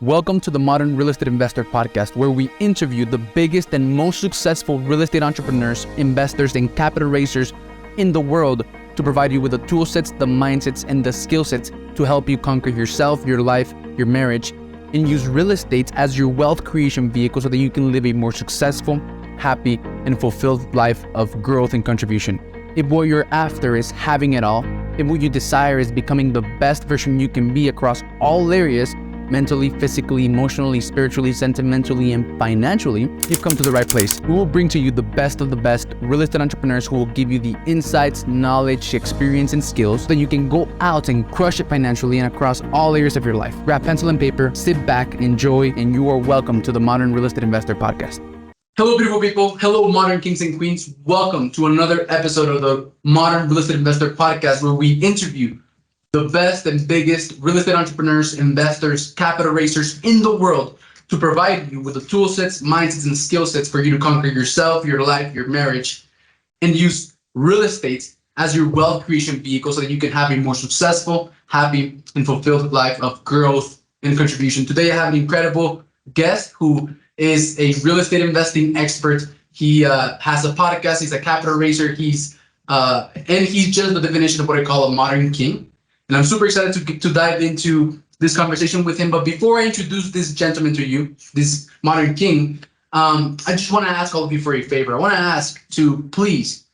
Welcome to the Modern Real Estate Investor Podcast, where we interview the biggest and most successful real estate entrepreneurs, investors, and capital raisers in the world to provide you with the tool sets, the mindsets, and the skill sets to help you conquer yourself, your life, your marriage, and use real estate as your wealth creation vehicle so that you can live a more successful, happy, and fulfilled life of growth and contribution. If what you're after is having it all, if what you desire is becoming the best version you can be across all areas, mentally, physically, emotionally, spiritually, sentimentally, and financially, you've come to the right place. We will bring to you the best of the best real estate entrepreneurs who will give you the insights, knowledge, experience, and skills so that you can go out and crush it financially and across all areas of your life. Grab pencil and paper, sit back, enjoy, and you are welcome to the Modern Real Estate Investor Podcast. Hello, beautiful people. Hello, modern kings and queens. Welcome to another episode of the Modern Real Estate Investor Podcast, where we interview the best and biggest real estate entrepreneurs, investors, capital raisers in the world to provide you with the tool sets, mindsets, and skill sets for you to conquer yourself, your life, your marriage, and use real estate as your wealth creation vehicle so that you can have a more successful, happy, and fulfilled life of growth and contribution. Today, I have an incredible guest who is a real estate investing expert. He has a podcast. He's a capital raiser. He's just the definition of what I call a modern king. And I'm super excited to dive into this conversation with him. But before I introduce this gentleman to you, this modern king, I just want to ask all of you for a favor. I want to ask to please,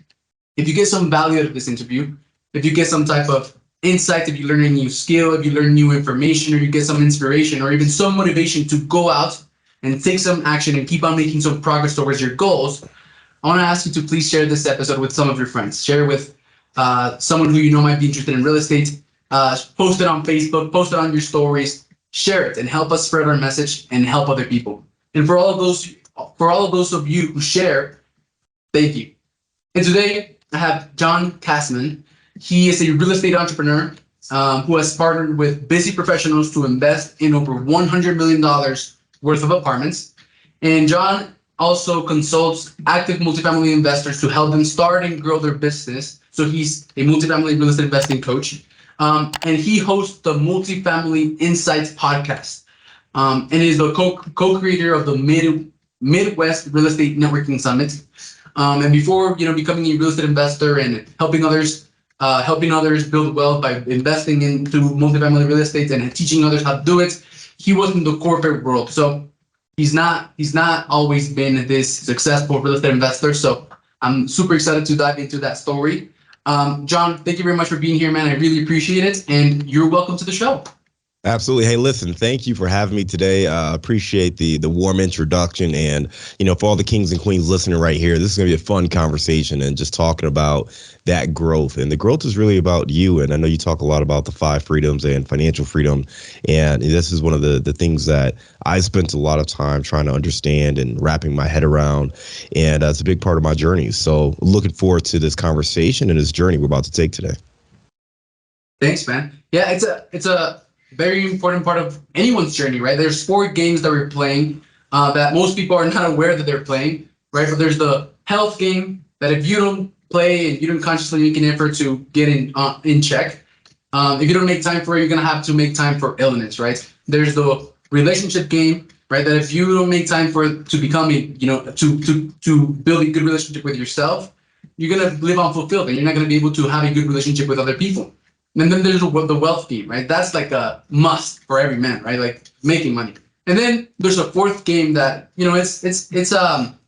if you get some value out of this interview, if you get some type of insight, if you learn a new skill, if you learn new information, or you get some inspiration, or even some motivation to go out and take some action and keep on making some progress towards your goals, I want to ask you to please share this episode with some of your friends. Share it with someone who you know might be interested in real estate. Post it on Facebook, post it on your stories, share it, and help us spread our message and help other people. And for all of those of you who share, thank you. And today I have John Casmon. He is a real estate entrepreneur who has partnered with busy professionals to invest in over $100 million worth of apartments. And John also consults active multifamily investors to help them start and grow their business. So he's a multifamily real estate investing coach. And he hosts the Multifamily Insights podcast, and is the co-creator of the Midwest Real Estate Networking Summit. And before becoming a real estate investor and helping others build wealth by investing into multifamily real estate and teaching others how to do it, he was in the corporate world. So he's not always been this successful real estate investor. So I'm super excited to dive into that story. John, thank you very much for being here, man. I really appreciate it. And you're welcome to the show. Absolutely. Hey, listen, thank you for having me today. Appreciate the warm introduction. And, for all the kings and queens listening right here, this is going to be a fun conversation and just talking about that growth. And the growth is really about you. And I know you talk a lot about the 5 freedoms and financial freedom. And this is one of the things that I spent a lot of time trying to understand and wrapping my head around. And it's a big part of my journey. So looking forward to this conversation and this journey we're about to take today. Thanks, man. Yeah, it's a very important part of anyone's journey, right? There's 4 games that we're playing that most people are not aware that they're playing, right? But there's the health game that if you don't play and you don't consciously make an effort to get in check, if you don't make time for it, you're gonna have to make time for illness, right? There's the relationship game, right? That if you don't make time for it to become to build a good relationship with yourself, you're gonna live unfulfilled and you're not gonna be able to have a good relationship with other people. And then there's the wealth game, right? That's like a must for every man, right? Like making money. And then there's a 4th game that, it's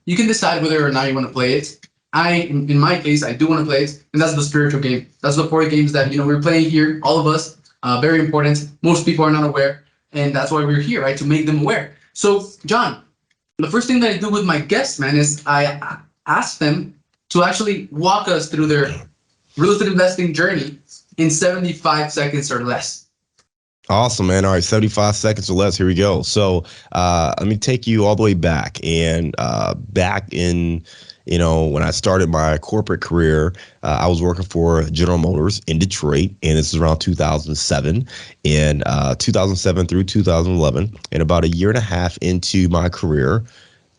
you can decide whether or not you want to play it. In my case, I do want to play it. And that's the spiritual game. That's the 4 games that, we're playing here, all of us, very important. Most people are not aware. And that's why we're here, right? To make them aware. So, John, the first thing that I do with my guests, man, is I ask them to actually walk us through their real estate investing journey in 75 seconds or less. Awesome, man. All right, 75 seconds or less. Here we go. So let me take you all the way back. And back in, when I started my corporate career, I was working for General Motors in Detroit. And this is around 2007. And 2007 through 2011. And about a year and a half into my career,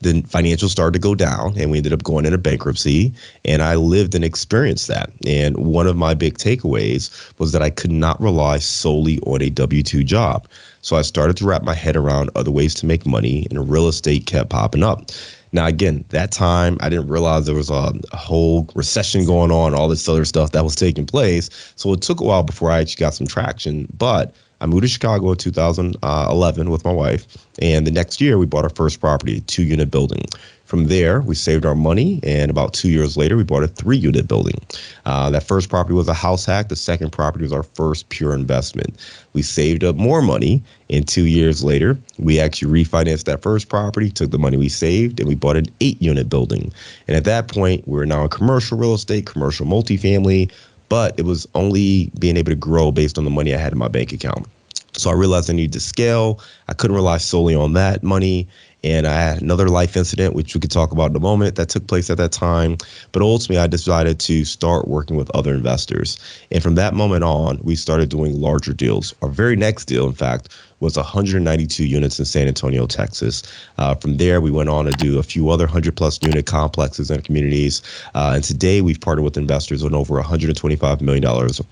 the financials started to go down and we ended up going into bankruptcy, and I lived and experienced that. And one of my big takeaways was that I could not rely solely on a W-2 job. So I started to wrap my head around other ways to make money, and real estate kept popping up. Now, again, that time I didn't realize there was a whole recession going on, all this other stuff that was taking place. So it took a while before I actually got some traction. But I moved to Chicago in 2011 with my wife. And the next year we bought our first property, a 2-unit building. From there, we saved our money. And about 2 years later, we bought a 3-unit building. That first property was a house hack. The second property was our first pure investment. We saved up more money. And 2 years later, we actually refinanced that first property, took the money we saved, and we bought an 8-unit building. And at that point, we're now in commercial real estate, commercial multifamily, but it was only being able to grow based on the money I had in my bank account. So I realized I needed to scale. I couldn't rely solely on that money. And I had another life incident, which we could talk about in a moment, that took place at that time. But ultimately, I decided to start working with other investors. And from that moment on, we started doing larger deals. Our very next deal, in fact, was 192 units in San Antonio, Texas. From there, we went on to do a few other 100+ unit complexes and communities. And today, we've partnered with investors on over $125 million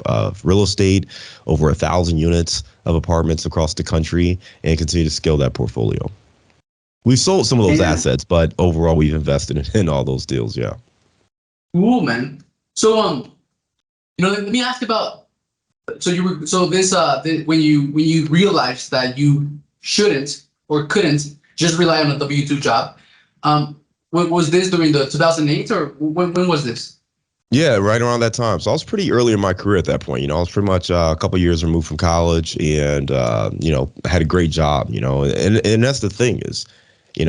of real estate, over 1,000 units of apartments across the country, and continue to scale that portfolio. We've sold some of those assets, but overall, we've invested in all those deals. Yeah. Cool, man. So, let me ask about. So when you realized that you shouldn't or couldn't just rely on a W-2 job, was this during the 2008 or when was this? Yeah, right around that time. So I was pretty early in my career at that point. I was pretty much a couple of years removed from college, and I had a great job. And that's the thing is,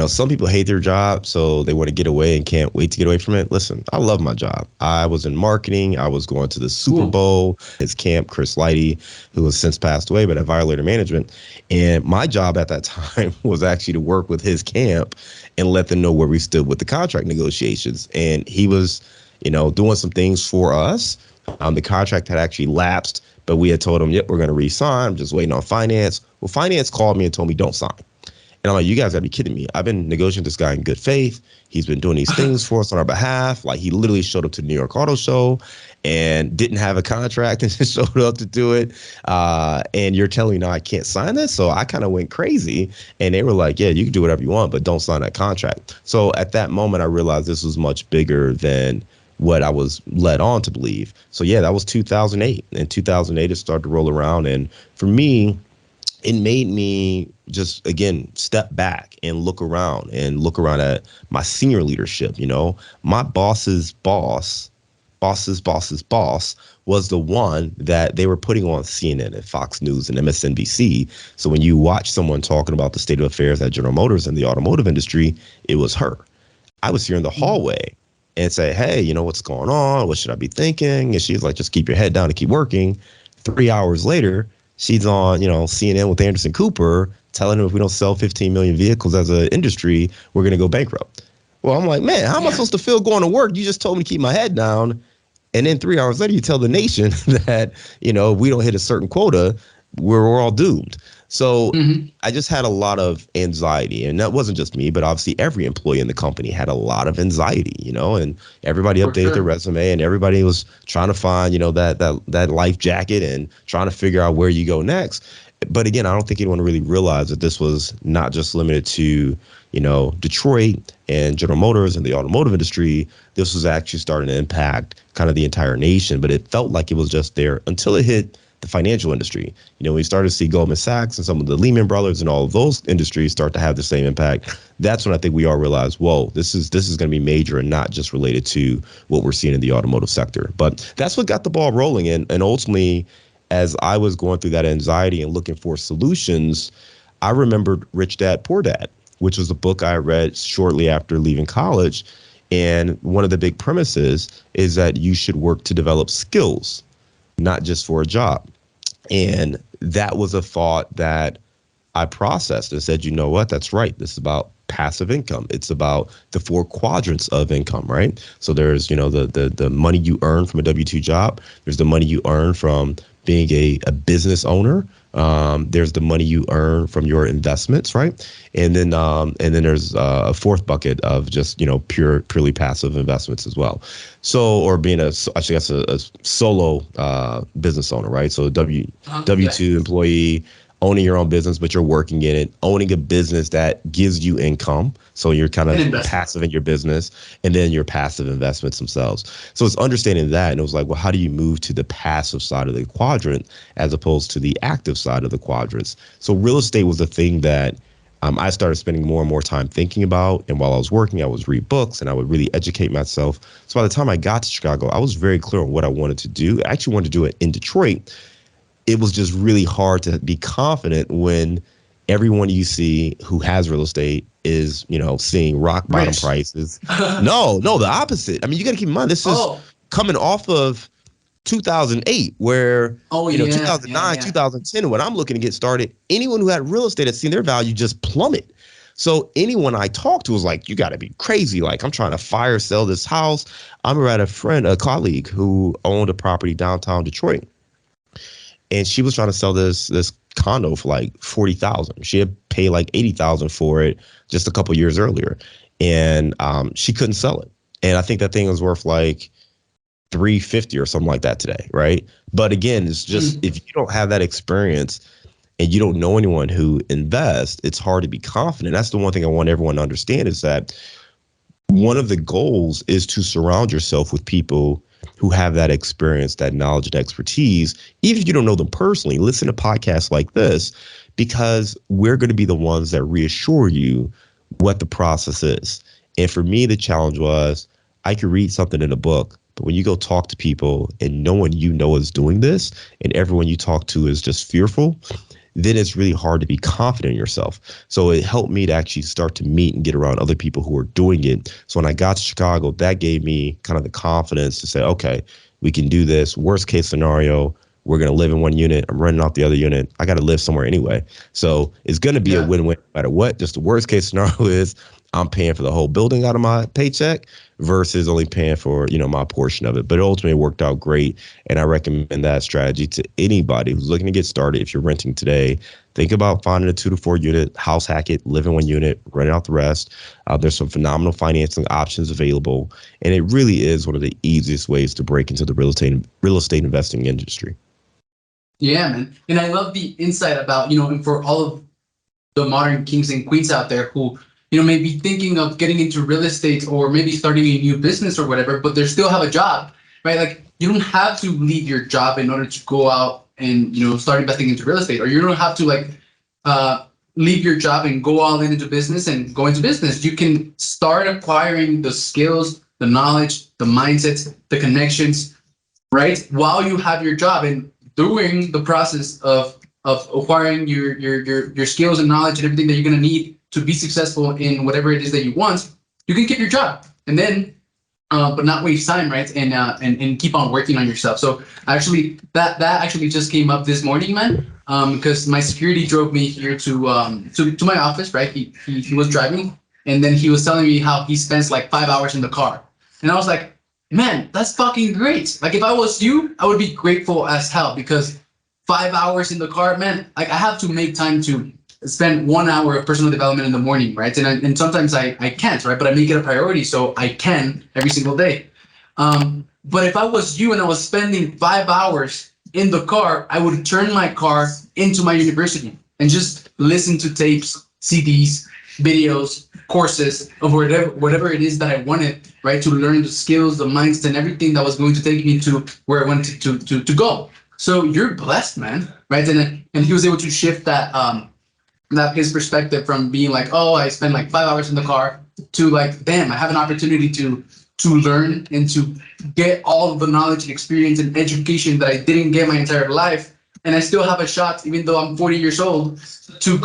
some people hate their job, so they want to get away and can't wait to get away from it. Listen, I love my job. I was in marketing. I was going to the Super Bowl. His camp, Chris Lighty, who has since passed away, but at Violator Management. And my job at that time was actually to work with his camp and let them know where we stood with the contract negotiations. And he was, doing some things for us. The contract had actually lapsed, but we had told him, yep, we're going to re-sign. I'm just waiting on finance. Well, finance called me and told me, don't sign. And I'm like, you guys gotta be kidding me. I've been negotiating with this guy in good faith. He's been doing these things for us on our behalf. Like, he literally showed up to the New York Auto Show and didn't have a contract and just showed up to do it. And you're telling me now I can't sign this? So I kind of went crazy. And they were like, yeah, you can do whatever you want, but don't sign that contract. So at that moment, I realized this was much bigger than what I was led on to believe. So yeah, that was 2008. In 2008, it started to roll around. And for me, it made me just, again, step back and look around at my senior leadership. My boss's boss was the one that they were putting on CNN and Fox News and MSNBC. So when you watch someone talking about the state of affairs at General Motors and the automotive industry, it was her. I was here in the hallway and say, hey, what's going on? What should I be thinking? And she's like, just keep your head down and keep working. 3 hours later, she's on, CNN with Anderson Cooper telling him if we don't sell 15 million vehicles as an industry, we're going to go bankrupt. Well, I'm like, man, how am I supposed to feel going to work? You just told me to keep my head down. And then 3 hours later, you tell the nation that, if we don't hit a certain quota, we're all doomed. So I just had a lot of anxiety, and that wasn't just me, but obviously every employee in the company had a lot of anxiety, and everybody updated their resume, and everybody was trying to find, that life jacket and trying to figure out where you go next. But again, I don't think anyone really realized that this was not just limited to, Detroit and General Motors and the automotive industry. This was actually starting to impact kind of the entire nation, but it felt like it was just there until it hit the financial industry. We started to see Goldman Sachs and some of the Lehman Brothers and all of those industries start to have the same impact. That's when I think we all realized, whoa, this is going to be major and not just related to what we're seeing in the automotive sector. But that's what got the ball rolling. And ultimately, as I was going through that anxiety and looking for solutions, I remembered Rich Dad, Poor Dad, which was a book I read shortly after leaving college. And one of the big premises is that you should work to develop skills, not just for a job. And that was a thought that I processed and said, you know what, that's right. This is about passive income. It's about the 4 quadrants of income, right? So there's, the money you earn from a W-2 job. There's the money you earn from being a business owner. There's the money you earn from your investments, right? And then there's a fourth bucket of just, purely passive investments as well. So, or being a solo business owner, right? So W-2 employee, owning your own business, but you're working in it, owning a business that gives you income. So you're kind of passive in your business, and then your passive investments themselves. So it's understanding that. And it was like, well, how do you move to the passive side of the quadrant as opposed to the active side of the quadrants? So real estate was the thing that I started spending more and more time thinking about. And while I was working, I would read books and I would really educate myself. So by the time I got to Chicago, I was very clear on what I wanted to do. I actually wanted to do it in Detroit. It was just really hard to be confident when everyone you see who has real estate is, seeing rock bottom prices. No, the opposite. I mean, you got to keep in mind, this is coming off of 2008, where, 2009, 2010, when I'm looking to get started, anyone who had real estate had seen their value just plummet. So anyone I talked to was like, you got to be crazy. Like, I'm trying to fire sell this house. I remember I had a colleague who owned a property downtown Detroit. And she was trying to sell this condo for like $40,000. She had paid like $80,000 for it just a couple years earlier, and she couldn't sell it. And I think that thing was worth like $350 or something like that today, right? But again, it's just if you don't have that experience and you don't know anyone who invests, it's hard to be confident. That's the one thing I want everyone to understand, is that one of the goals is to surround yourself with people who have that experience, that knowledge and expertise. Even if you don't know them personally, listen to podcasts like this, because we're going to be the ones that reassure you what the process is. And for me, the challenge was, I could read something in a book, but when you go talk to people and no one you know is doing this, and everyone you talk to is just fearful, then it's really hard to be confident in yourself. So it helped me to actually start to meet and get around other people who are doing it. So when I got to Chicago, that gave me kind of the confidence to say, okay, we can do this. Worst case scenario, we're going to live in one unit. I'm renting out the other unit. I got to live somewhere anyway. So it's going to be a win-win no matter what. Just the worst case scenario is I'm paying for the whole building out of my paycheck versus only paying for, my portion of it. But it ultimately worked out great. And I recommend that strategy to anybody who's looking to get started. If you're renting today, think about finding a 2 to 4 unit, house hack it, live in one unit, rent out the rest. There's some phenomenal financing options available. And it really is one of the easiest ways to break into the real estate investing industry. Yeah, man. And I love the insight about, for all of the modern kings and queens out there who, may be thinking of getting into real estate or maybe starting a new business or whatever, but they still have a job, right? Like, you don't have to leave your job in order to go out and, start investing into real estate, or you don't have to leave your job and go all into business and go into business. You can start acquiring the skills, the knowledge, the mindsets, the connections, right? While you have your job, and during the process of acquiring your skills and knowledge and everything that you're going to need to be successful in whatever it is that you want, you can keep your job and then, but not waste time, right? And keep on working on yourself. So actually, that actually just came up this morning, man. Because my security drove me here to my office, right? He was driving, and then he was telling me how he spends like 5 hours in the car, and I was like, man, that's fucking great. Like, if I was you, I would be grateful as hell, because 5 hours in the car, man, like, I have to make time to spend 1 hour of personal development in the morning, right? And sometimes I can't, right? But I make it a priority, so I can every single day. But if I was you and I was spending 5 hours in the car, I would turn my car into my university and just listen to tapes, CDs, videos, courses of whatever it is that I wanted, right? To learn the skills, the mindset, and everything that was going to take me to where I wanted to go. So you're blessed, man, right? And he was able to shift that his perspective from being like, oh, I spend like 5 hours in the car, to like, damn, I have an opportunity to learn and to get all of the knowledge and experience and education that I didn't get my entire life. And I still have a shot, even though I'm 40 years old, to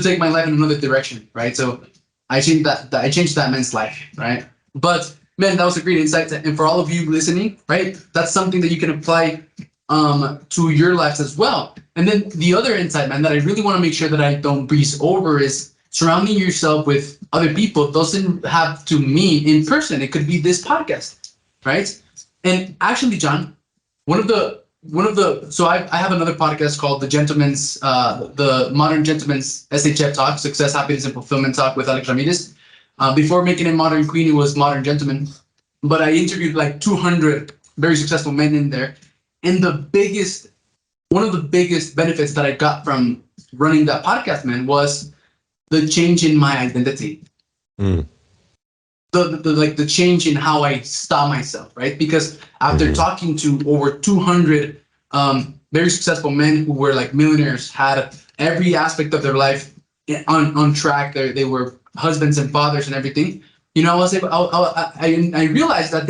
take my life in another direction, right? So I changed that man's life, right? But man, that was a great insight. And for all of you listening, right, that's something that you can apply to your lives as well. And then the other insight, man, that I really want to make sure that I don't breeze over is surrounding yourself with other people. Doesn't have to mean in person. It could be this podcast, right? And actually, John, one of the I have another podcast called the Modern Gentleman's SHF Talk, Success, Happiness, and Fulfillment Talk with Alex Ramirez. Before making it Modern Queen, it was Modern Gentleman, but I interviewed like 200 very successful men in there, and one of the biggest benefits that I got from running that podcast, man, was the change in my identity. The change in how I saw myself, right? Because after talking to over 200 very successful men who were like millionaires, had every aspect of their life on track. They were husbands and fathers and everything. You know, I realized that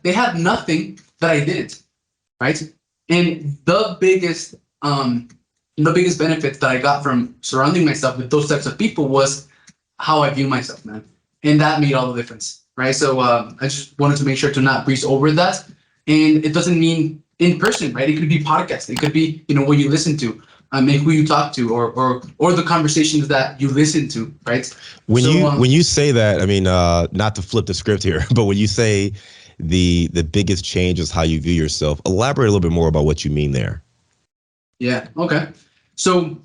they had nothing that I didn't, right? And the biggest benefit that I got from surrounding myself with those types of people was how I view myself, man. And that made all the difference, right? So I just wanted to make sure to not breeze over that. And it doesn't mean in person, right? It could be podcast. It could be, what you listen to, and who you talk to, or the conversations that you listen to, right? When you say that, I mean, not to flip the script here, but when you say the biggest change is how you view yourself, elaborate a little bit more about what you mean there. Yeah. Okay. So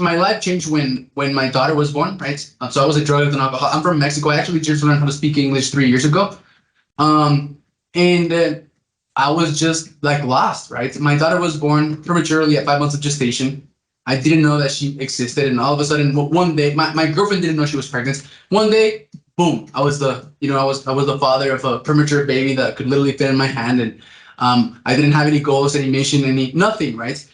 my life changed when my daughter was born, right? So I was a drug addict and alcohol. I'm from Mexico. I actually just learned how to speak English 3 years ago. And I was just like lost, right? My daughter was born prematurely at 5 months of gestation. I didn't know that she existed. And all of a sudden, one day, my girlfriend didn't know she was pregnant. One day, boom, I was the father of a premature baby that could literally fit in my hand. And I didn't have any goals, any mission, nothing, right?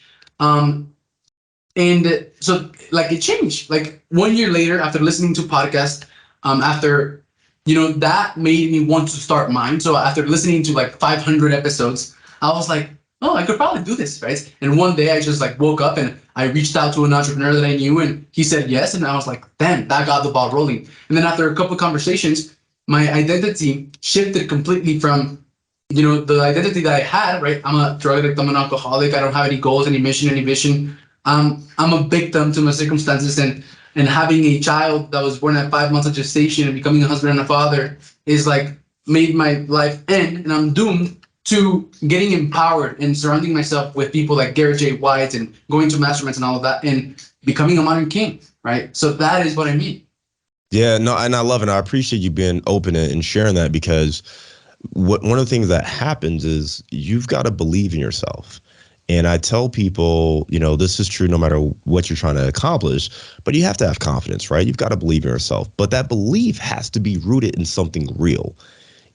And so like it changed. Like 1 year later, after listening to podcasts, that made me want to start mine. So after listening to like 500 episodes, I was like, oh, I could probably do this, right? And one day I just like woke up and I reached out to an entrepreneur that I knew, and he said yes. And I was like, damn, that got the ball rolling. And then after a couple of conversations, my identity shifted completely from, the identity that I had, right? I'm a drug addict, I'm an alcoholic, I don't have any goals, any mission, any vision. I'm a victim to my circumstances, and having a child that was born at 5 months of gestation and becoming a husband and a father is like made my life end, and I'm doomed to getting empowered and surrounding myself with people like Garrett J. White and going to masterminds and all of that and becoming a modern king, right? So that is what I mean. Yeah, no, and I love it. I appreciate you being open and sharing that, because one of the things that happens is you've got to believe in yourself. And I tell people, this is true no matter what you're trying to accomplish, but you have to have confidence, right? You've got to believe in yourself. But that belief has to be rooted in something real.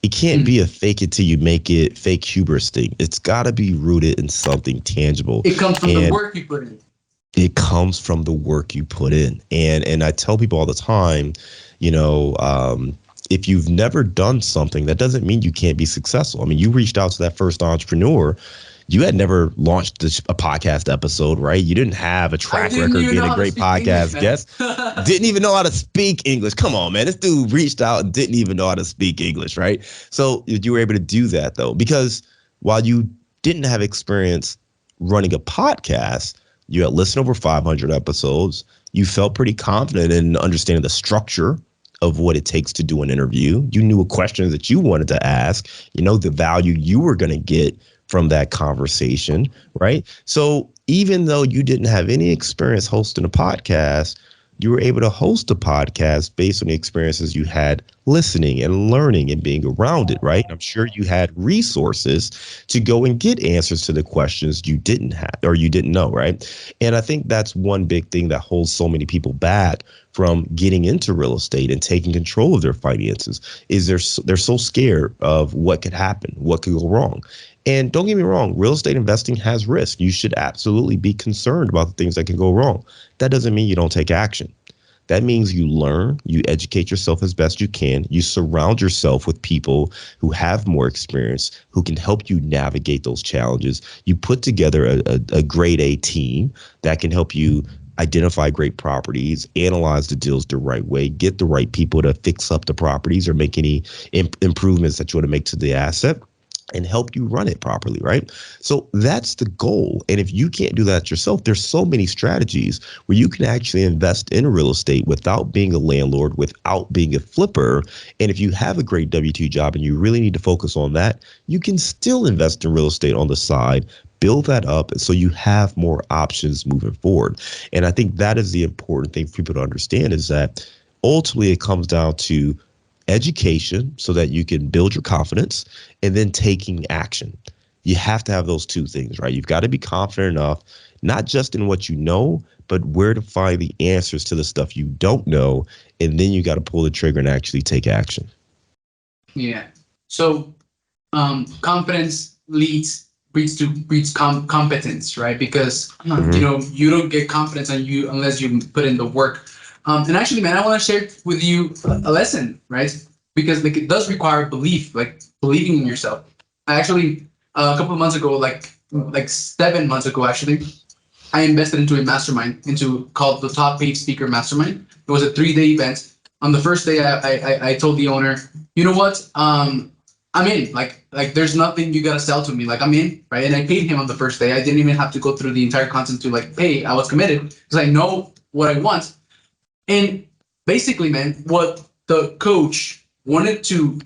It can't be a fake it till you make it fake hubris thing. It's got to be rooted in something tangible. It comes from the work you put in. It comes from the work you put in. And I tell people all the time, if you've never done something, that doesn't mean you can't be successful. I mean, you reached out to that first entrepreneur. You had never launched a podcast episode, right? You didn't have a track record being a great podcast guest. Didn't even know how to speak English. Come on, man. This dude reached out and didn't even know how to speak English, right? So you were able to do that, though, because while you didn't have experience running a podcast, you had listened over 500 episodes. You felt pretty confident in understanding the structure of what it takes to do an interview. You knew what questions that you wanted to ask, the value you were going to get from that conversation, right? So even though you didn't have any experience hosting a podcast, you were able to host a podcast based on the experiences you had listening and learning and being around it, right? I'm sure you had resources to go and get answers to the questions you didn't have or you didn't know, right? And I think that's one big thing that holds so many people back from getting into real estate and taking control of their finances is they're so scared of what could happen, what could go wrong. And don't get me wrong, real estate investing has risk. You should absolutely be concerned about the things that can go wrong. That doesn't mean you don't take action. That means you learn, you educate yourself as best you can, you surround yourself with people who have more experience, who can help you navigate those challenges. You put together a grade A team that can help you identify great properties, analyze the deals the right way, get the right people to fix up the properties or make any improvements that you want to make to the asset. and help you run it properly, right? So that's the goal. And if you can't do that yourself, there's so many strategies where you can actually invest in real estate without being a landlord, without being a flipper. And if you have a great W-2 job and you really need to focus on that, you can still invest in real estate on the side, build that up so you have more options moving forward. And I think that is the important thing for people to understand, is that ultimately it comes down to education so that you can build your confidence, and then taking action. You have to have those two things, right? You've got to be confident enough, not just in what you know, but where to find the answers to the stuff you don't know. And then you got to pull the trigger and actually take action. Yeah. So confidence breeds competence, right? Because you don't get confidence on you unless you put in the work. And actually, man, I want to share with you a lesson, right? Because like it does require belief, like believing in yourself. I actually a couple of months ago, like 7 months ago, actually, I invested into a mastermind, called the Top Paid Speaker Mastermind. It was a 3-day event. On the first day, I told the owner, you know what? I'm in. Like there's nothing you gotta sell to me. Like I'm in, right? And I paid him on the first day. I didn't even have to go through the entire content to like pay. I was committed because I know what I want. And basically, man, what the coach wanted to,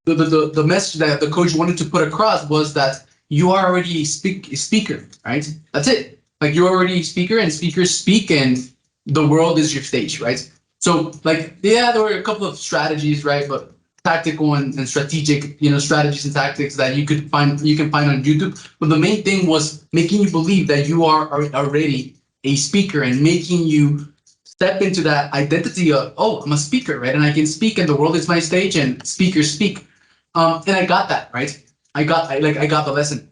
the message that the coach wanted to put across was that you are already a speaker, right? That's it. Like you're already a speaker, and speakers speak, and the world is your stage, right? So like, yeah, there were a couple of strategies, right? But tactical and strategic, strategies and tactics that you can find on YouTube. But the main thing was making you believe that you are already a speaker, and making you step into that identity of, oh, I'm a speaker, right? And I can speak, and the world is my stage, and speakers speak. And I got that, right? I got the lesson.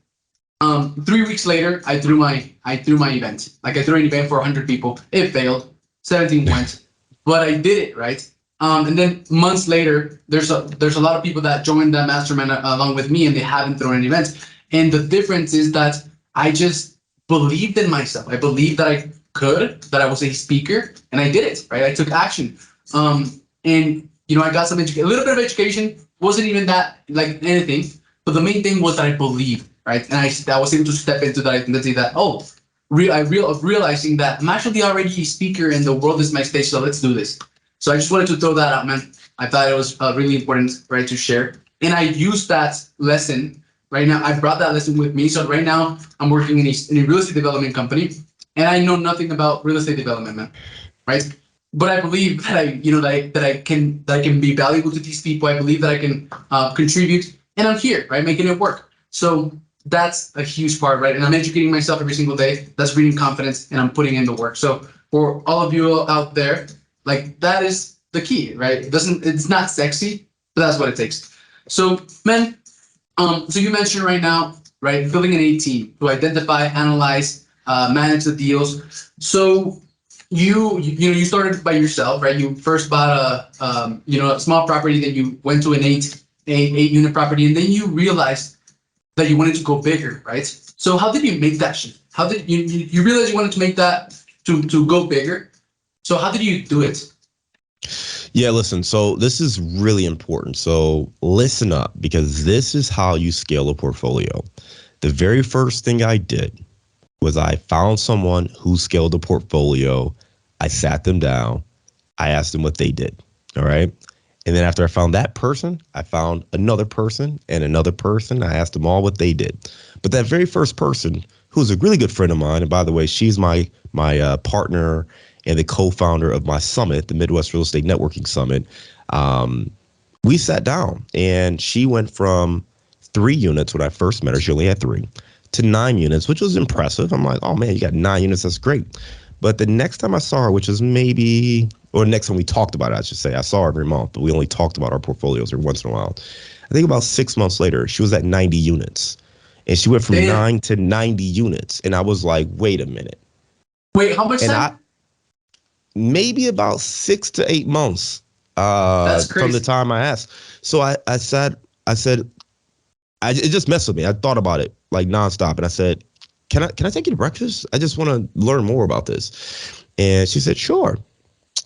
3 weeks later, I threw my event. Like I threw an event for 100 people. It failed. 17 went, but I did it, right? And then months later, there's a lot of people that joined that mastermind along with me, and they haven't thrown any events. And the difference is that I just believed in myself. I believed that I was a speaker, and I did it, right? I took action. And I got a little bit of education. Wasn't even that like anything, but the main thing was that I believed, right? And I was able to step into that identity that, realizing that I'm actually already a speaker, and the world is my stage, so let's do this. So I just wanted to throw that out, man. I thought it was really important, right, to share. And I used that lesson right now. I brought that lesson with me. So right now I'm working in a real estate development company, and I know nothing about real estate development, man, right? But I believe that I can be valuable to these people. I believe that I can contribute, and I'm here, right, making it work. So that's a huge part, right? And I'm educating myself every single day. That's breeding confidence, and I'm putting in the work. So for all of you out there, like that is the key, right? It's not sexy, but that's what it takes. So, man, so you mentioned right now, right, building an A team to identify, analyze, manage the deals. So you started by yourself, right? You first bought a small property, then you went to an eight unit property, and then you realized that you wanted to go bigger, right? So how did you make that shift? How did you realize you wanted to make that to go bigger? So how did you do it? Yeah, listen, so this is really important. So listen up, because this is how you scale a portfolio. The very first thing I did was I found someone who scaled a portfolio. I sat them down. I asked them what they did. All right. And then after I found that person, I found another person and another person. I asked them all what they did. But that very first person, who's a really good friend of mine, and by the way, she's my partner and the co-founder of my summit, the Midwest Real Estate Networking Summit. We sat down, and she went from 3 units when I first met her. She only had 3 to 9 units, which was impressive. I'm like, oh man, you got 9 units. That's great. But the next time I saw her, which was next time we talked about it, I should say, I saw her every month, but we only talked about our portfolios every once in a while. I think about 6 months later, she was at 90 units, and she went from 9 to 90 units. And I was like, wait a minute. Wait, how much time? Maybe about 6 to 8 months from the time I asked. So I said, it just messed with me. I thought about it like nonstop. And I said, can I take you to breakfast? I just want to learn more about this. And she said, sure.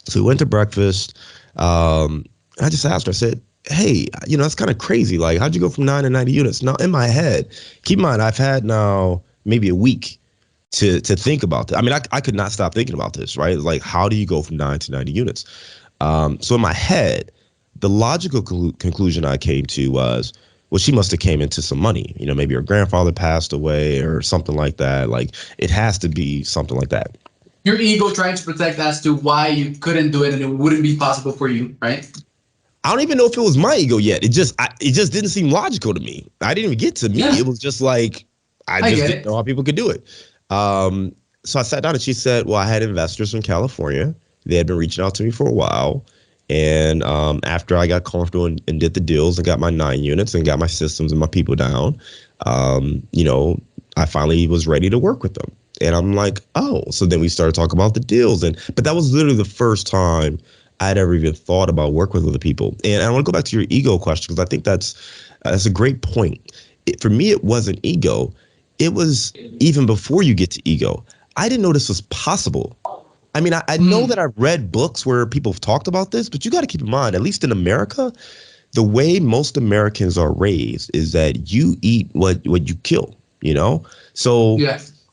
So we went to breakfast. I just asked her, I said, hey, that's kind of crazy. Like, how'd you go from 9 to 90 units? Now, in my head, keep in mind, I've had now maybe a week to think about that. I mean, I could not stop thinking about this, right? Like, how do you go from 9 to 90 units? So in my head, the logical conclusion I came to was, well, she must have came into some money. Maybe her grandfather passed away or something like that. Like, it has to be something like that. Your ego trying to protect as to why you couldn't do it and it wouldn't be possible for you, right? I don't even know if it was my ego yet. It just didn't seem logical to me. I didn't even get to me. Yeah. It was just like, I just didn't know how people could do it. So I sat down and she said, well, I had investors from California. They had been reaching out to me for a while. And after I got comfortable and did the deals and got my 9 units and got my systems and my people down, I finally was ready to work with them. And I'm like, oh, so then we started talking about the deals. But that was literally the first time I'd ever even thought about working with other people. And I want to go back to your ego question, because I think that's a great point. For me, it wasn't ego. It was even before you get to ego. I didn't know this was possible. I mean, I know that I've read books where people have talked about this, but you got to keep in mind, at least in America, the way most Americans are raised is that you eat what you kill, So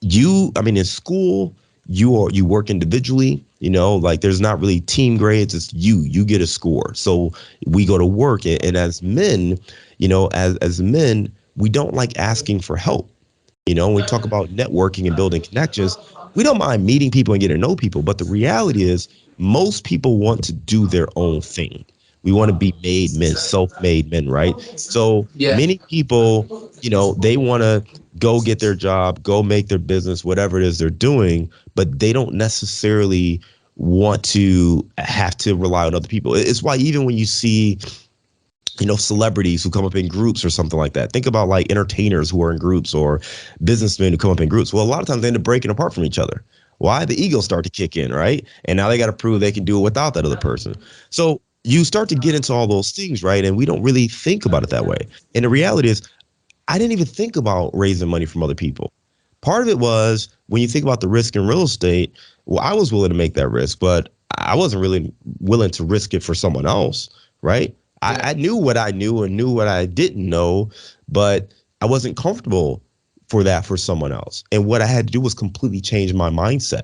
in school, you work individually, like there's not really team grades. It's you get a score. So we go to work, and as men, as men, we don't like asking for help. When we talk about networking and building connections, we don't mind meeting people and getting to know people. But the reality is most people want to do their own thing. We want to be made men, self-made men, right? So many people, they want to go get their job, go make their business, whatever it is they're doing, but they don't necessarily want to have to rely on other people. It's why even when you see celebrities who come up in groups or something like that. Think about like entertainers who are in groups or businessmen who come up in groups. Well, a lot of times they end up breaking apart from each other. Why? The ego start to kick in, right? And now they got to prove they can do it without that other person. So you start to get into all those things, right? And we don't really think about it that way. And the reality is, I didn't even think about raising money from other people. Part of it was when you think about the risk in real estate, well, I was willing to make that risk, but I wasn't really willing to risk it for someone else, right? I knew what I knew and knew what I didn't know, but I wasn't comfortable for someone else. And what I had to do was completely change my mindset,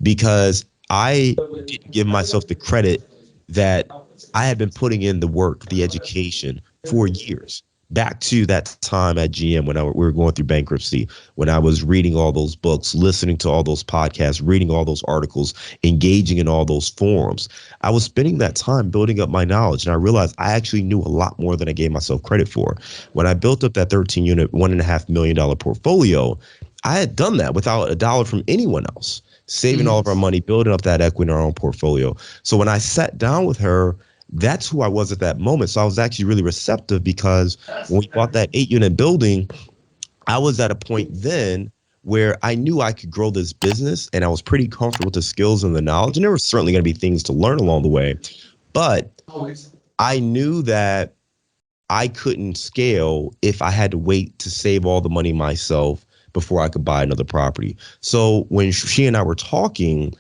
because I didn't give myself the credit that I had been putting in the work, the education for years. Back to that time at GM when we were going through bankruptcy, when I was reading all those books, listening to all those podcasts, reading all those articles, engaging in all those forums. I was spending that time building up my knowledge, and I realized I actually knew a lot more than I gave myself credit for. When I built up that 13-unit, $1.5 million portfolio, I had done that without a dollar from anyone else, saving all of our money, building up that equity in our own portfolio. So when I sat down with her, that's who I was at that moment. So I was actually really receptive, because when we bought that 8-unit building, I was at a point then where I knew I could grow this business, and I was pretty comfortable with the skills and the knowledge. And there were certainly going to be things to learn along the way, but I knew that I couldn't scale if I had to wait to save all the money myself before I could buy another property. So when she and I were talking,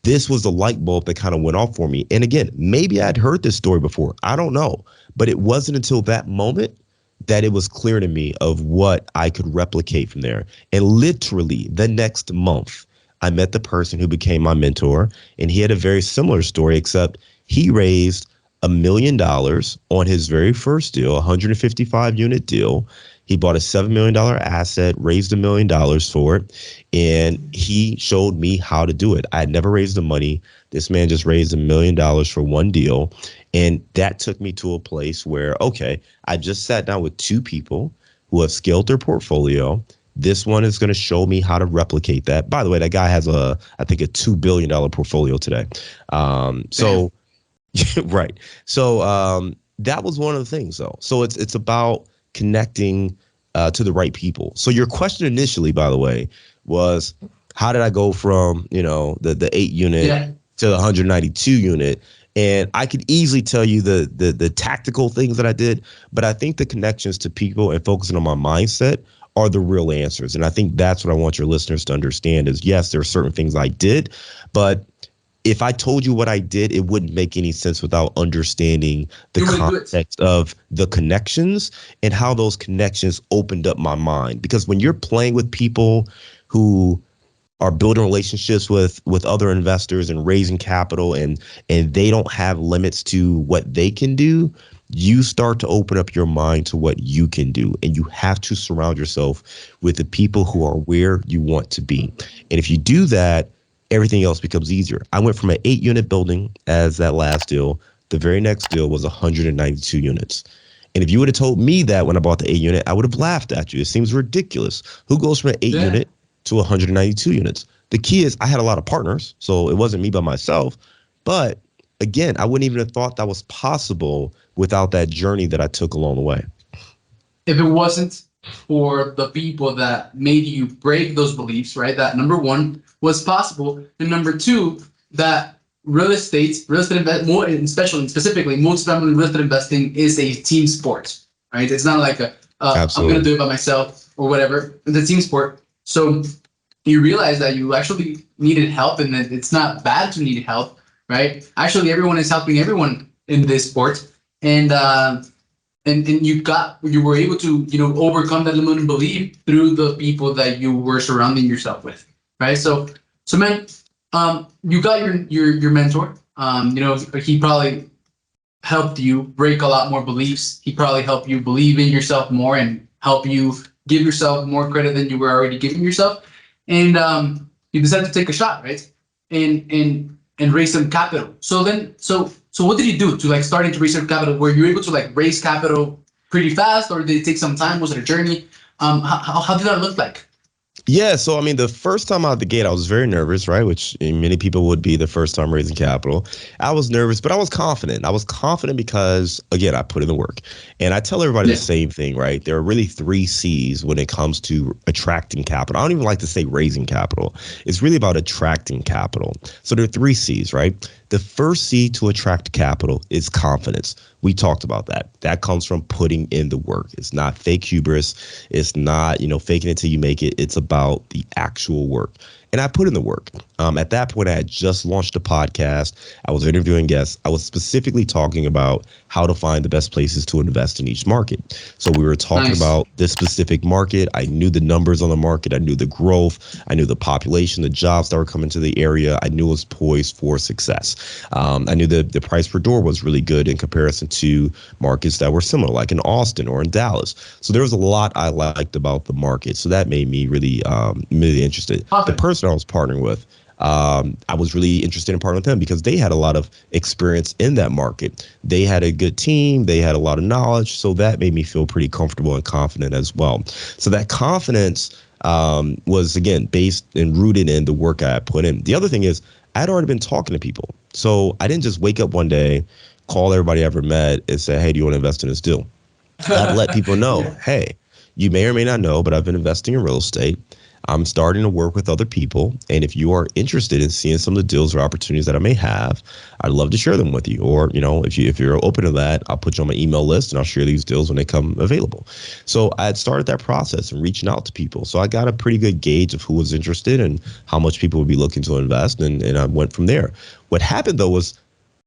this was the light bulb that kind of went off for me. And again, maybe I'd heard this story before. I don't know. But it wasn't until that moment that it was clear to me of what I could replicate from there. And literally the next month, I met the person who became my mentor. And he had a very similar story, except he raised $1 million on his very first deal, a 155-unit deal. He bought a $7 million asset, raised $1 million for it, and he showed me how to do it. I had never raised the money. This man just raised $1 million for one deal, and that took me to a place where, okay, I just sat down with 2 people who have scaled their portfolio. This one is going to show me how to replicate that. By the way, that guy has I think a $2 billion portfolio today. So, right. So that was one of the things, though. So it's about connecting to the right people. So your question initially, by the way, was how did I go from, the 8-unit to the 192 unit? And I could easily tell you the tactical things that I did, but I think the connections to people and focusing on my mindset are the real answers. And I think that's what I want your listeners to understand is, yes, there are certain things I did, but if I told you what I did, it wouldn't make any sense without understanding the context of the connections and how those connections opened up my mind. Because when you're playing with people who are building relationships with other investors and raising capital, and they don't have limits to what they can do, you start to open up your mind to what you can do. And you have to surround yourself with the people who are where you want to be. And if you do that, everything else becomes easier. I went from an 8-unit building as that last deal. The very next deal was 192 units. And if you would have told me that when I bought the 8-unit, I would have laughed at you. It seems ridiculous. Who goes from an 8-unit to 192 units? The key is I had a lot of partners, so it wasn't me by myself. But again, I wouldn't even have thought that was possible without that journey that I took along the way. If it wasn't for the people that made you break those beliefs, right? That number one was possible, and number two, that real estate more, especially and specifically, multifamily real estate investing is a team sport, right? It's not like I'm going to do it by myself or whatever. It's a team sport. So you realize that you actually needed help, and that it's not bad to need help, right? Actually, everyone is helping everyone in this sport, and you were able to overcome that limiting belief through the people that you were surrounding yourself with, right? So man, you got your mentor. He probably helped you break a lot more beliefs. He probably helped you believe in yourself more and help you give yourself more credit than you were already giving yourself. And you decided to take a shot, right? And raise some capital. So what did you do to starting to raise some capital? Were you able to raise capital pretty fast, or did it take some time? Was it a journey? How did that look like? Yeah, so I mean, the first time out the gate, I was very nervous, right? Which many people would be the first time raising capital. I was nervous, but I was confident. I was confident because, again, I put in the work. And I tell everybody the same thing, right? There are really 3 C's when it comes to attracting capital. I don't even like to say raising capital. It's really about attracting capital. So there are 3 C's, right? The first C to attract capital is confidence. We talked about that. That comes from putting in the work. It's not fake hubris. It's not, faking it till you make it. It's about the actual work. And I put in the work. At that point, I had just launched a podcast. I was interviewing guests. I was specifically talking about how to find the best places to invest in each market. So we were talking about this specific market. I knew the numbers on the market. I knew the growth. I knew the population, the jobs that were coming to the area. I knew it was poised for success. I knew the price per door was really good in comparison to markets that were similar, like in Austin or in Dallas. So there was a lot I liked about the market. So that made me really, really interested. The person I was partnering with, I was really interested in partnering with them because they had a lot of experience in that market. They had a good team. They had a lot of knowledge. So that made me feel pretty comfortable and confident as well. So that confidence was, again, based and rooted in the work I had put in. The other thing is I had already been talking to people. So I didn't just wake up one day, call everybody I ever met and say, hey, do you want to invest in this deal? I'd let people know, hey, you may or may not know, but I've been investing in real estate. I'm starting to work with other people. And if you are interested in seeing some of the deals or opportunities that I may have, I'd love to share them with you. Or, if you're open to that, I'll put you on my email list and I'll share these deals when they come available. So I had started that process and reaching out to people. So I got a pretty good gauge of who was interested and how much people would be looking to invest. And I went from there. What happened, though, was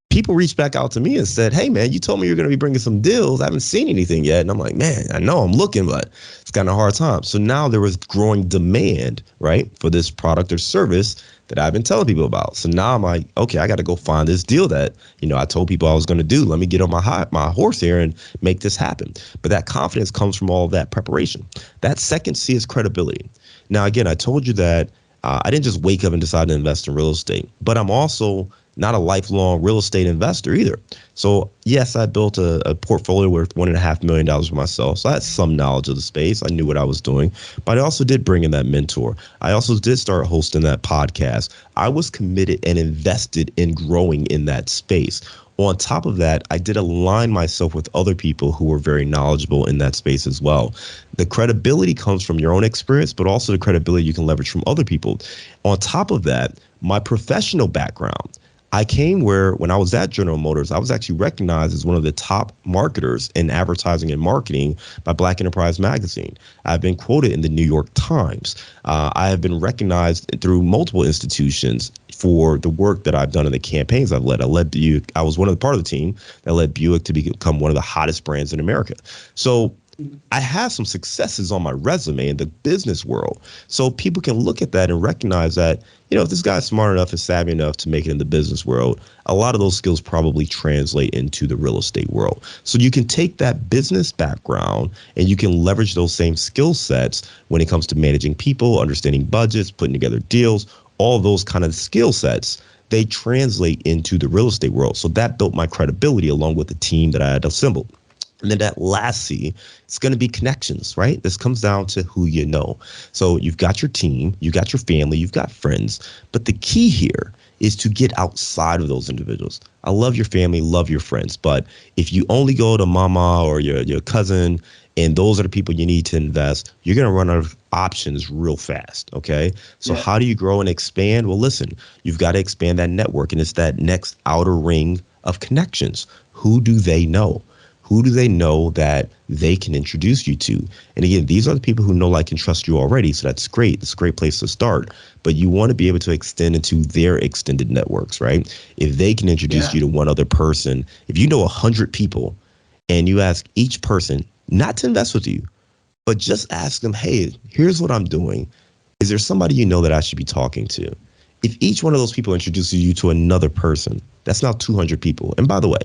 people reached back out to me and said, hey, man, you told me you're going to be bringing some deals. I haven't seen anything yet. And I'm like, man, I know I'm looking, but it's kind of a hard time. So now there was growing demand, right, for this product or service that I've been telling people about. So now I'm like, okay, I got to go find this deal that, I told people I was going to do. Let me get on my horse here and make this happen. But that confidence comes from all of that preparation. That second C is credibility. Now, again, I told you that I didn't just wake up and decide to invest in real estate, but I'm also not a lifelong real estate investor either. So yes, I built a portfolio worth $1.5 million for myself. So I had some knowledge of the space. I knew what I was doing, but I also did bring in that mentor. I also did start hosting that podcast. I was committed and invested in growing in that space. On top of that, I did align myself with other people who were very knowledgeable in that space as well. The credibility comes from your own experience, but also the credibility you can leverage from other people. On top of that, my professional background. I came where when I was at General Motors, I was actually recognized as one of the top marketers in advertising and marketing by Black Enterprise Magazine. I've been quoted in the New York Times. I have been recognized through multiple institutions for the work that I've done in the campaigns I've led. I led Buick. I was one of the part of the team that led Buick to become one of the hottest brands in America. So I have some successes on my resume in the business world. So people can look at that and recognize that, if this guy's smart enough and savvy enough to make it in the business world, a lot of those skills probably translate into the real estate world. So you can take that business background and you can leverage those same skill sets when it comes to managing people, understanding budgets, putting together deals, all those kind of skill sets. They translate into the real estate world. So that built my credibility along with the team that I had assembled. And then that last C, it's going to be connections, right? This comes down to who you know. So you've got your team, you got your family, you've got friends. But the key here is to get outside of those individuals. I love your family, love your friends. But if you only go to mama or your cousin, and those are the people you need to invest, you're going to run out of options real fast. Okay. So how do you grow and expand? Well, listen, you've got to expand that network. And it's that next outer ring of connections. Who do they know? Who do they know that they can introduce you to? And again, these are the people who know, like, and trust you already. So that's great. It's a great place to start. But you want to be able to extend into their extended networks, right? If they can introduce you to one other person, if you know 100 people and you ask each person not to invest with you, but just ask them, hey, here's what I'm doing. Is there somebody you know that I should be talking to? If each one of those people introduces you to another person, that's now 200 people. And by the way,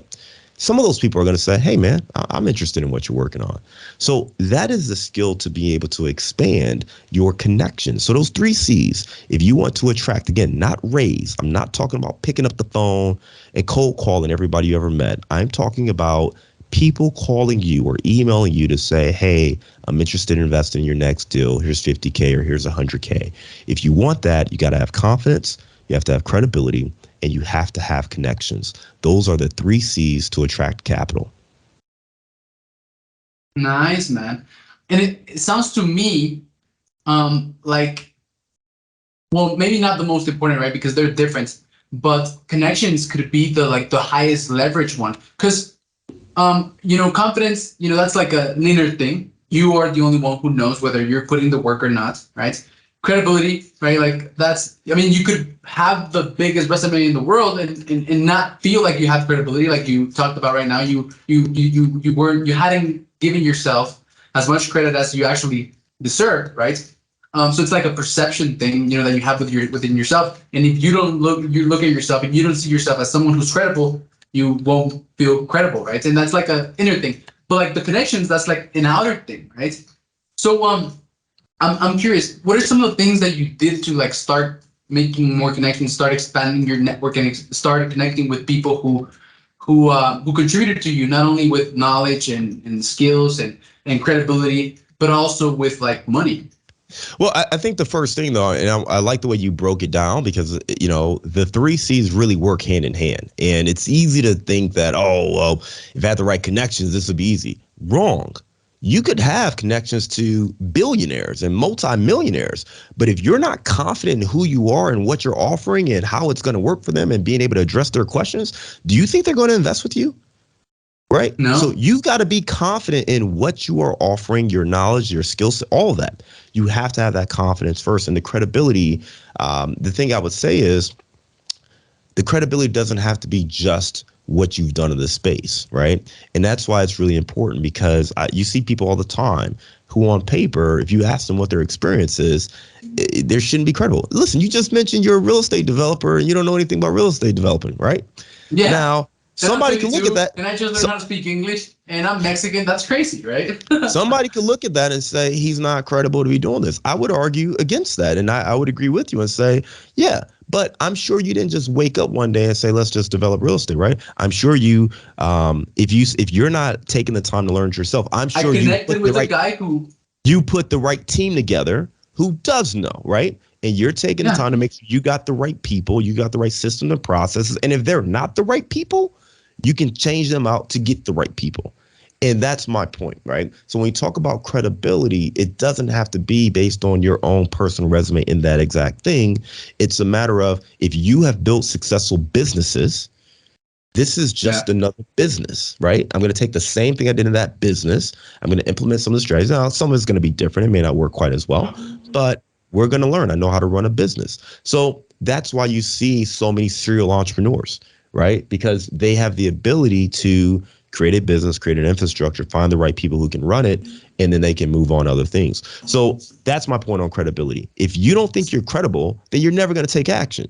some of those people are going to say, hey, man, I'm interested in what you're working on. So that is the skill to be able to expand your connections. So those 3 C's, if you want to attract, again, not raise. I'm not talking about picking up the phone and cold calling everybody you ever met. I'm talking about people calling you or emailing you to say, hey, I'm interested in investing in your next deal. Here's 50K or here's 100K. If you want that, you got to have confidence. You have to have credibility. And you have to have connections. Those are the 3 C's to attract capital. Nice, man. And it sounds to me like, well, maybe not the most important, right? Because they're different, but connections could be the highest leverage one. Because confidence, that's like an inner thing. You are the only one who knows whether you're putting the work or not, right? Credibility, right? Like you could have the biggest resume in the world and not feel like you have credibility, like you talked about right now. You hadn't given yourself as much credit as you actually deserve, right? So it's like a perception thing, that you have within yourself. And if you look at yourself and you don't see yourself as someone who's credible, you won't feel credible, right? And that's like an inner thing. But like the connections, that's like an outer thing, right? So I'm curious, what are some of the things that you did to like start making more connections, start expanding your network, and start connecting with people who contributed to you, not only with knowledge and skills and credibility, but also with like money? Well, I think the first thing, though, and I like the way you broke it down, because, the 3 C's really work hand in hand. And it's easy to think that, oh, well, if I had the right connections, this would be easy. Wrong. You could have connections to billionaires and multimillionaires, but if you're not confident in who you are and what you're offering and how it's going to work for them and being able to address their questions, do you think they're going to invest with you? Right? No. So you've got to be confident in what you are offering, your knowledge, your skills, all of that. You have to have that confidence first. And the credibility, the thing I would say is the credibility doesn't have to be just what you've done in this space, right? And that's why it's really important, because you see people all the time who on paper, if you ask them what their experience is, they shouldn't be credible. Listen, you just mentioned you're a real estate developer and you don't know anything about real estate development, right? Yeah. Now, somebody can look at that. And I just learned how to speak English and I'm Mexican. That's crazy, right? Somebody could look at that and say he's not credible to be doing this. I would argue against that. And I would agree with you and say, yeah, but I'm sure you didn't just wake up one day and say, let's just develop real estate, right? I'm sure you, if you're not taking the time to learn it yourself, I'm sure I connected with a guy who, you put the right team together who does know, right? And you're taking the time to make sure you got the right people, you got the right system and processes. And if they're not the right people, you can change them out to get the right people. And that's my point, right? So when we talk about credibility, it doesn't have to be based on your own personal resume in that exact thing. It's a matter of, if you have built successful businesses, this is just another business, right? I'm going to take the same thing I did in that business. I'm going to implement some of the strategies. Now, some of it's going to be different. It may not work quite as well, but we're going to learn. I know how to run a business. So that's why you see so many serial entrepreneurs, right? Because they have the ability to create a business, create an infrastructure, find the right people who can run it, and then they can move on to other things. So that's my point on credibility. If you don't think you're credible, then you're never going to take action.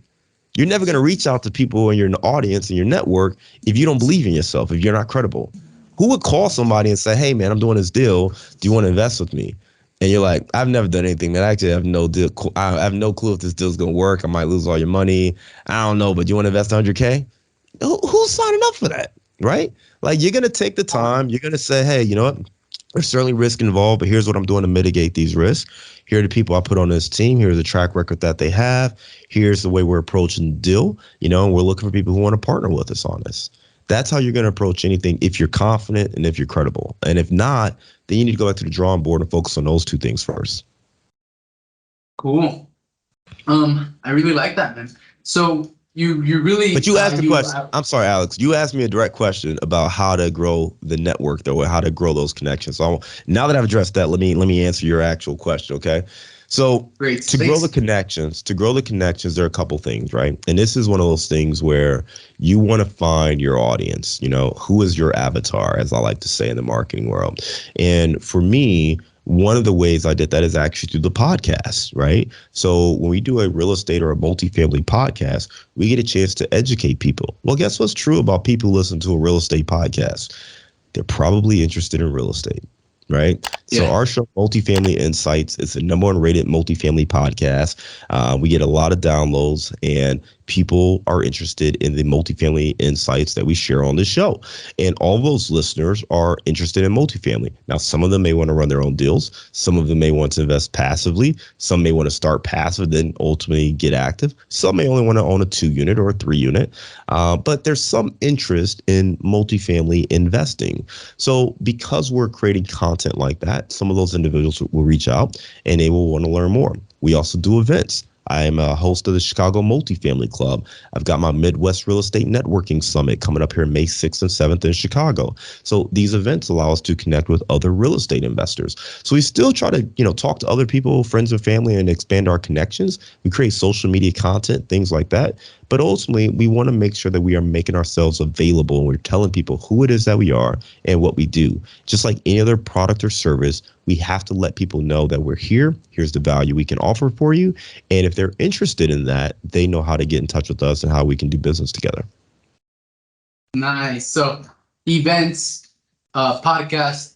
You're never going to reach out to people in your audience and your network if you don't believe in yourself, if you're not credible. Who would call somebody and say, hey, man, I'm doing this deal. Do you want to invest with me? And you're like, I've never done anything, man. Actually, I have no deal. I have no clue if this deal's going to work. I might lose all your money. I don't know, but you want to invest 100K? Who's signing up for that, right? Like, you're going to take the time. You're going to say, hey, you know what? There's certainly risk involved, but here's what I'm doing to mitigate these risks. Here are the people I put on this team. Here's the track record that they have. Here's the way we're approaching the deal. You know, and we're looking for people who want to partner with us on this. That's how you're going to approach anything if you're confident and if you're credible. And if not, then you need to go back to the drawing board and focus on those two things first. Cool. I really like that, man. So you really. But you asked a question. I'm sorry, Alex. You asked me a direct question about how to grow the network, though, or how to grow those connections. So now that I've addressed that, let me answer your actual question, okay? So to grow the connections, there are a couple things, right? And this is one of those things where you want to find your audience. You know, who is your avatar, as I like to say in the marketing world. And for me, one of the ways I did that is actually through the podcast, right? So when we do a real estate or a multifamily podcast, we get a chance to educate people. Well, guess what's true about people who listen to a real estate podcast? They're probably interested in real estate, right? Yeah. So our show, Multifamily Insights, is the #1 rated multifamily podcast. We get a lot of downloads, and people are interested in the multifamily insights that we share on the show. And all those listeners are interested in multifamily. Now, some of them may want to run their own deals. Some of them may want to invest passively. Some may want to start passive, then ultimately get active. Some may only want to own a 2-unit or a 3-unit. But there's some interest in multifamily investing. So because we're creating content like that, some of those individuals will reach out and they will want to learn more. We also do events. I am a host of the Chicago Multifamily Club. I've got my Midwest Real Estate Networking Summit coming up here May 6th and 7th in Chicago. So these events allow us to connect with other real estate investors. So we still try to, talk to other people, friends and family, and expand our connections. We create social media content, things like that. But ultimately, we want to make sure that we are making ourselves available and we're telling people who it is that we are and what we do. Just like any other product or service, we have to let people know that we're here. Here's the value we can offer for you. And if they're interested in that, they know how to get in touch with us and how we can do business together. Nice. So events, podcasts,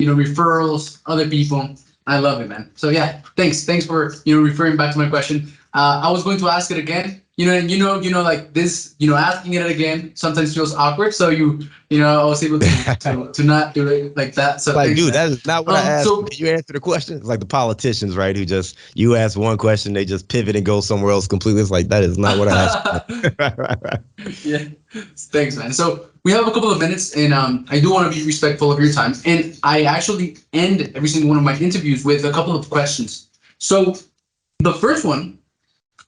referrals, other people. I love it, man. So yeah, thanks for, referring back to my question. I was going to ask it again. Like this, asking it again sometimes feels awkward. So I was able to not do it like that. So like, dude, that is not what I asked. Can you answer the question? It's like the politicians, right? Who you ask one question, they just pivot and go somewhere else completely. It's like, that is not what I asked. Right. Yeah. Thanks, man. So we have a couple of minutes, and I do want to be respectful of your time. And I actually end every single one of my interviews with a couple of questions. So the first one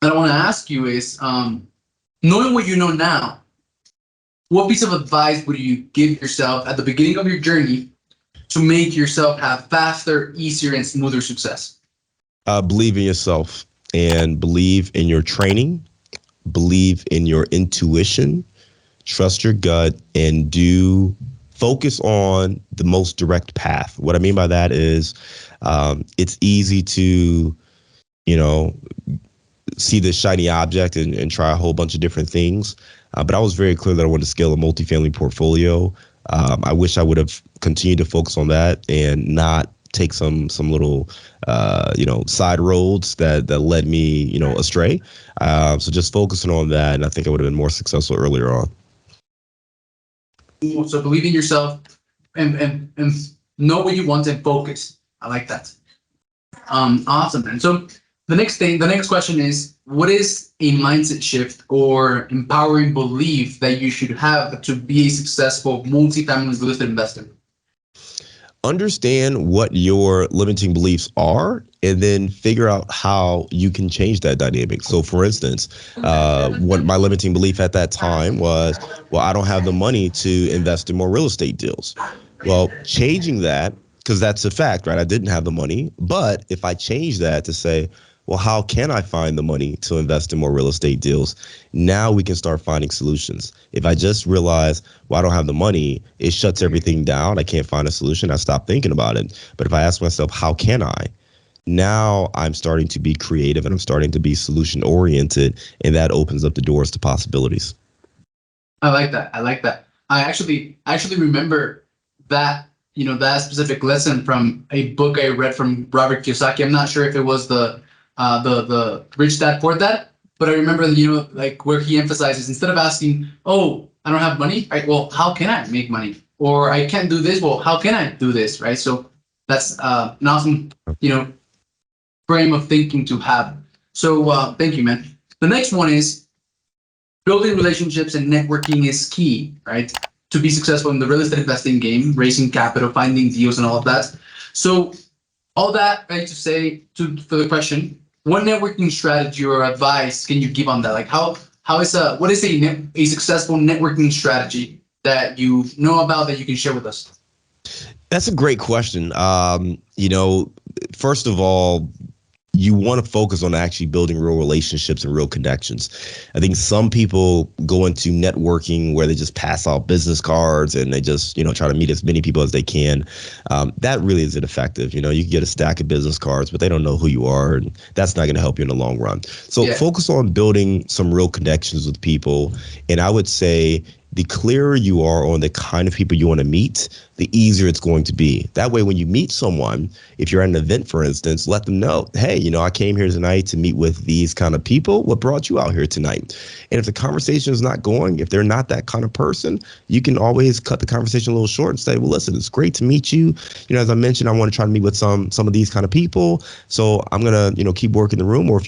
that I want to ask you is, knowing what you know now, what piece of advice would you give yourself at the beginning of your journey to make yourself have faster, easier, and smoother success? Believe in yourself and believe in your training, believe in your intuition, trust your gut, and focus on the most direct path. What I mean by that is it's easy to, see this shiny object and try a whole bunch of different things. But I was very clear that I wanted to scale a multifamily portfolio. I wish I would have continued to focus on that and not take some little, side roads that led me, astray. So just focusing on that, and I think I would have been more successful earlier on. So believe in yourself and know what you want and focus. I like that. Awesome, man. So the next question is, what is a mindset shift or empowering belief that you should have to be a successful multifamily real estate investor? Understand what your limiting beliefs are, and then figure out how you can change that dynamic. So for instance, what my limiting belief at that time was, well, I don't have the money to invest in more real estate deals. Well, changing that, because that's a fact, right? I didn't have the money. But if I change that to say, well, how can I find the money to invest in more real estate deals? Now we can start finding solutions. If I just realize, well, I don't have the money, it shuts everything down. I can't find a solution. I stop thinking about it. But if I ask myself, how can I? Now I'm starting to be creative and I'm starting to be solution oriented. And that opens up the doors to possibilities. I like that. I like that. I actually remember that, that specific lesson from a book I read from Robert Kiyosaki. I'm not sure if it was the Rich Dad Poor Dad, but I remember, like where he emphasizes, instead of asking, oh, I don't have money, right? Well, how can I make money? Or I can't do this. Well, how can I do this, right? So that's an awesome, frame of thinking to have. So thank you, man. The next one is building relationships and networking is key, right? To be successful in the real estate investing game, raising capital, finding deals, and all of that. So all that, right, to say for the question, what networking strategy or advice can you give on that? Like what is a successful networking strategy that you know about that you can share with us? That's a great question. First of all, you want to focus on actually building real relationships and real connections. I think some people go into networking where they just pass out business cards and they just, try to meet as many people as they can. That really isn't effective. You can get a stack of business cards, but they don't know who you are, and that's not going to help you in the long run. So focus on building some real connections with people. And I would say the clearer you are on the kind of people you want to meet, the easier it's going to be. That way, when you meet someone, if you're at an event, for instance, let them know, hey, I came here tonight to meet with these kind of people. What brought you out here tonight? And if the conversation is not going, if they're not that kind of person, you can always cut the conversation a little short and say, well, listen, it's great to meet you. As I mentioned, I want to try to meet with some of these kind of people. So I'm going to, keep working the room. Or if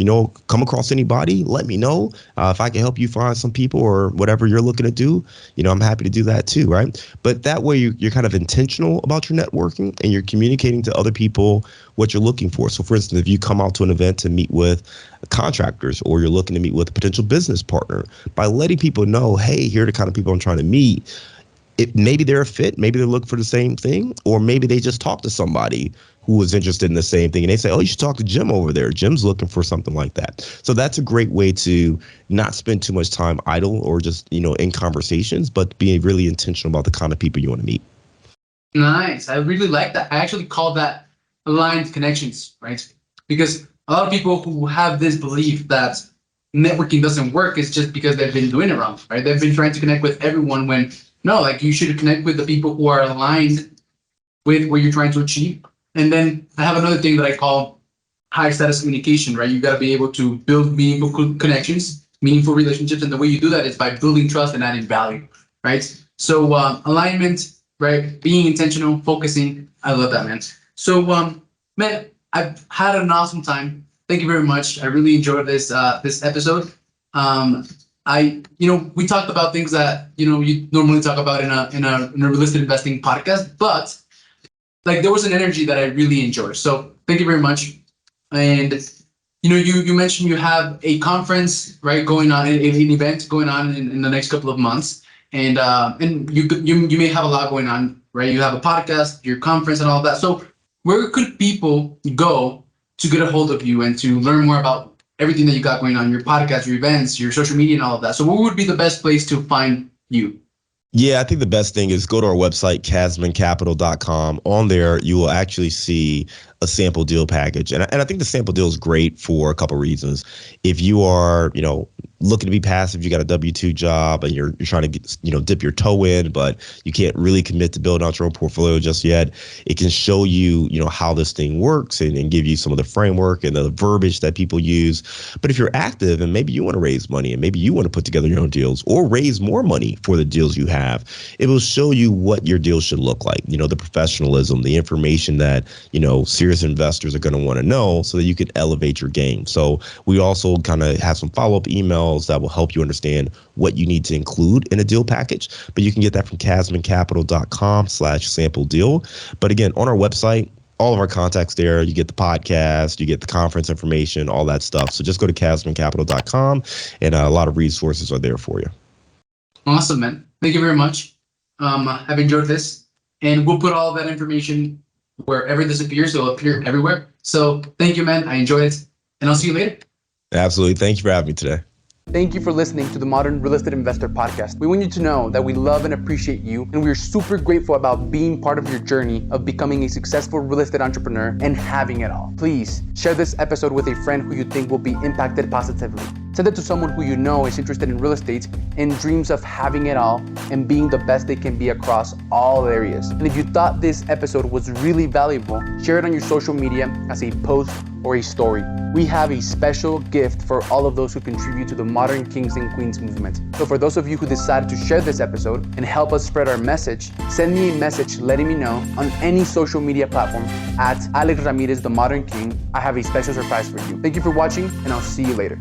come across anybody, let me know. If I can help you find some people or whatever you're looking to do, I'm happy to do that too, right? But that way you're kind of intentional about your networking and you're communicating to other people what you're looking for. So for instance, if you come out to an event to meet with contractors or you're looking to meet with a potential business partner, by letting people know, hey, here are the kind of people I'm trying to meet, maybe they're a fit, maybe they're looking for the same thing, or maybe they just talked to somebody who was interested in the same thing and they say, oh, you should talk to Jim over there. Jim's looking for something like that. So that's a great way to not spend too much time idle or just, in conversations, but being really intentional about the kind of people you want to meet. Nice. I really like that. I actually call that aligned connections, right? Because a lot of people who have this belief that networking doesn't work is just because they've been doing it wrong, right? They've been trying to connect with everyone when no, like you should connect with the people who are aligned with what you're trying to achieve. And then I have another thing that I call high status communication, right? You got to be able to build meaningful connections, meaningful relationships. And the way you do that is by building trust and adding value, right? So alignment, right? Being intentional, focusing. I love that, man. So, man, I've had an awesome time. Thank you very much. I really enjoyed this episode. We talked about things that you normally talk about in a real estate investing podcast, but like there was an energy that I really enjoyed. So thank you very much. And you mentioned you have a conference, right, going on, an event going on in the next couple of months, and you may have a lot going on, right? You have a podcast, your conference, and all of that. So where could people go to get a hold of you and to learn more about everything that you got going on, your podcast, your events, your social media, and all of that? So what would be the best place to find you? Yeah, I think the best thing is go to our website, casmoncapital.com. On there, you will actually see a sample deal package. And I think the sample deal is great for a couple of reasons. If you are, looking to be passive, you got a W-2 job and you're trying to get, dip your toe in, but you can't really commit to building out your own portfolio just yet, it can show you, how this thing works and give you some of the framework and the verbiage that people use. But if you're active and maybe you want to raise money and maybe you want to put together your own deals or raise more money for the deals you have, it will show you what your deals should look like, the professionalism, the information that, serious serious investors are going to want to know so that you can elevate your game. So we also kind of have some follow-up emails that will help you understand what you need to include in a deal package. But you can get that from casmoncapital.com/sample deal. But again, on our website, all of our contacts there. You get the podcast, you get the conference information, all that stuff. So just go to casmoncapital.com, and a lot of resources are there for you. Awesome, man. Thank you very much. I've enjoyed this, and we'll put all that information wherever this appears. It'll appear everywhere. So thank you, man. I enjoyed it, and I'll see you later. Absolutely. Thank you for having me today. Thank you for listening to the Modern Real Estate Investor Podcast. We want you to know that we love and appreciate you, and we're super grateful about being part of your journey of becoming a successful real estate entrepreneur and having it all. Please share this episode with a friend who you think will be impacted positively. Send it to someone who you know is interested in real estate and dreams of having it all and being the best they can be across all areas. And if you thought this episode was really valuable, share it on your social media as a post or a story. We have a special gift for all of those who contribute to the Modern Kings and Queens movement. So for those of you who decided to share this episode and help us spread our message, send me a message letting me know on any social media platform at Alex Ramirez, the Modern King. I have a special surprise for you. Thank you for watching, and I'll see you later.